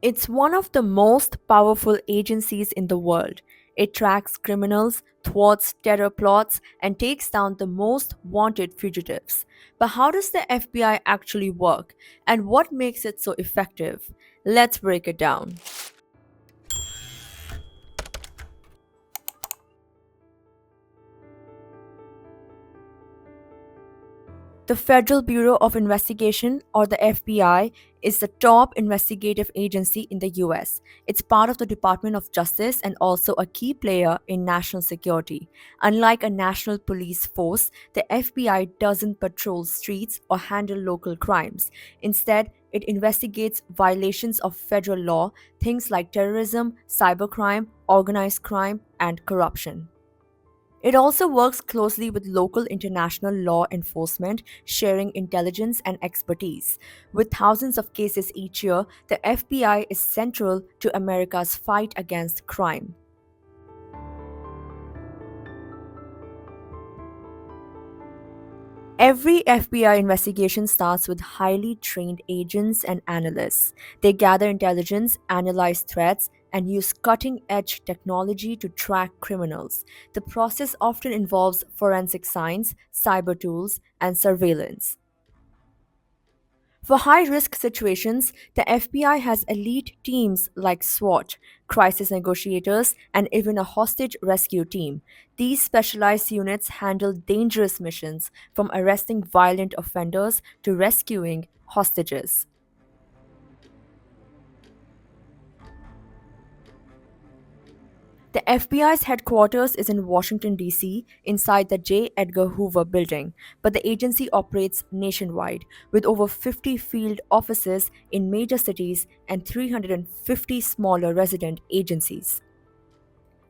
It's one of the most powerful agencies in the world. It tracks criminals, thwarts terror plots, and takes down the most wanted fugitives. But how does the FBI actually work, and what makes it so effective? Let's break it down. The Federal Bureau of Investigation, or the FBI, is the top investigative agency in the US. It's part of the Department of Justice and also a key player in national security. Unlike a national police force, the FBI doesn't patrol streets or handle local crimes. Instead, it investigates violations of federal law, things like terrorism, cybercrime, organized crime, and corruption. It also works closely with local international law enforcement, sharing intelligence and expertise. With thousands of cases each year, the FBI is central to America's fight against crime. Every FBI investigation starts with highly trained agents and analysts. They gather intelligence, analyze threats, and use cutting edge technology to track criminals. The process often involves forensic science, cyber tools, and surveillance. For high risk situations, the FBI has elite teams like SWAT, crisis negotiators, and even a hostage rescue team. These specialized units handle dangerous missions, from arresting violent offenders to rescuing hostages. The FBI's headquarters is in Washington, D.C., inside the J. Edgar Hoover building, but the agency operates nationwide, with over 50 field offices in major cities and 350 smaller resident agencies.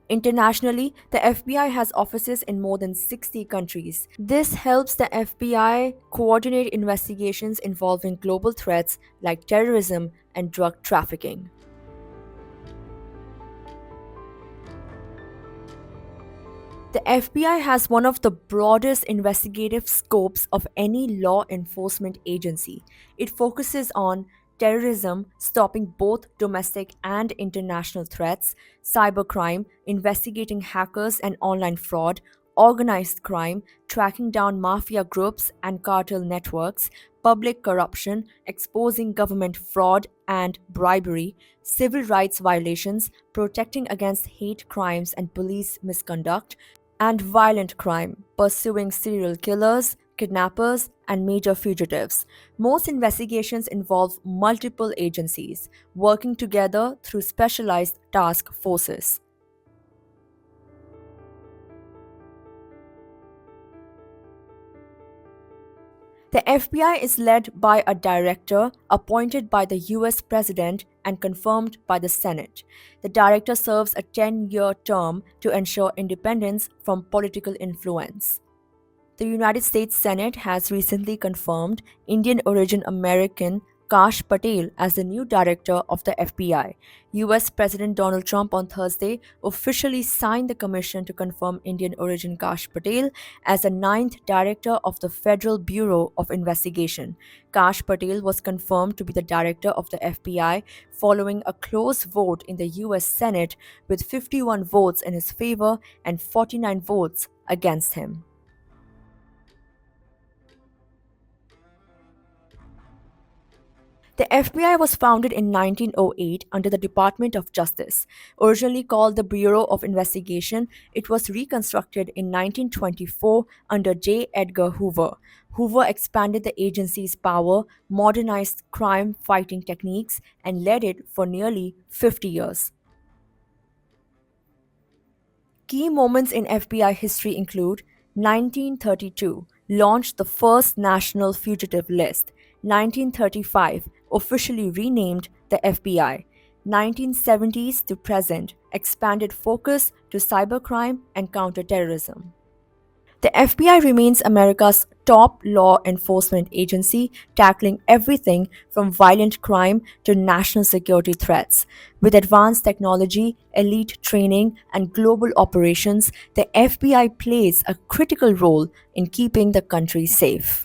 Internationally, the FBI has offices in more than 60 countries. This helps the FBI coordinate investigations involving global threats like terrorism and drug trafficking. The FBI has one of the broadest investigative scopes of any law enforcement agency. It focuses on terrorism, stopping both domestic and international threats, cybercrime, investigating hackers and online fraud, organized crime, tracking down mafia groups and cartel networks, public corruption, exposing government fraud and bribery, civil rights violations, protecting against hate crimes and police misconduct, and violent crime, pursuing serial killers, kidnappers, and major fugitives. Most investigations involve multiple agencies working together through specialized task forces. The FBI is led by a director appointed by the US President and confirmed by the Senate. The director serves a 10-year term to ensure independence from political influence. The United States Senate has recently confirmed Indian origin American Kash Patel as the new director of the FBI. US President Donald Trump on Thursday officially signed the commission to confirm Indian origin Kash Patel as the ninth director of the Federal Bureau of Investigation. Kash Patel was confirmed to be the director of the FBI following a close vote in the US Senate with 51 votes in his favor and 49 votes against him. The FBI was founded in 1908 under the Department of Justice. Originally called the Bureau of Investigation, it was reconstructed in 1924 under J. Edgar Hoover. Hoover expanded the agency's power, modernized crime fighting techniques, and led it for nearly 50 years. Key moments in FBI history include 1932 launched the first national fugitive list, 1935 officially renamed the FBI, 1970s to present expanded focus to cybercrime and counterterrorism. The FBI remains America's top law enforcement agency, tackling everything from violent crime to national security threats. With advanced technology, elite training, and global operations, the FBI plays a critical role in keeping the country safe.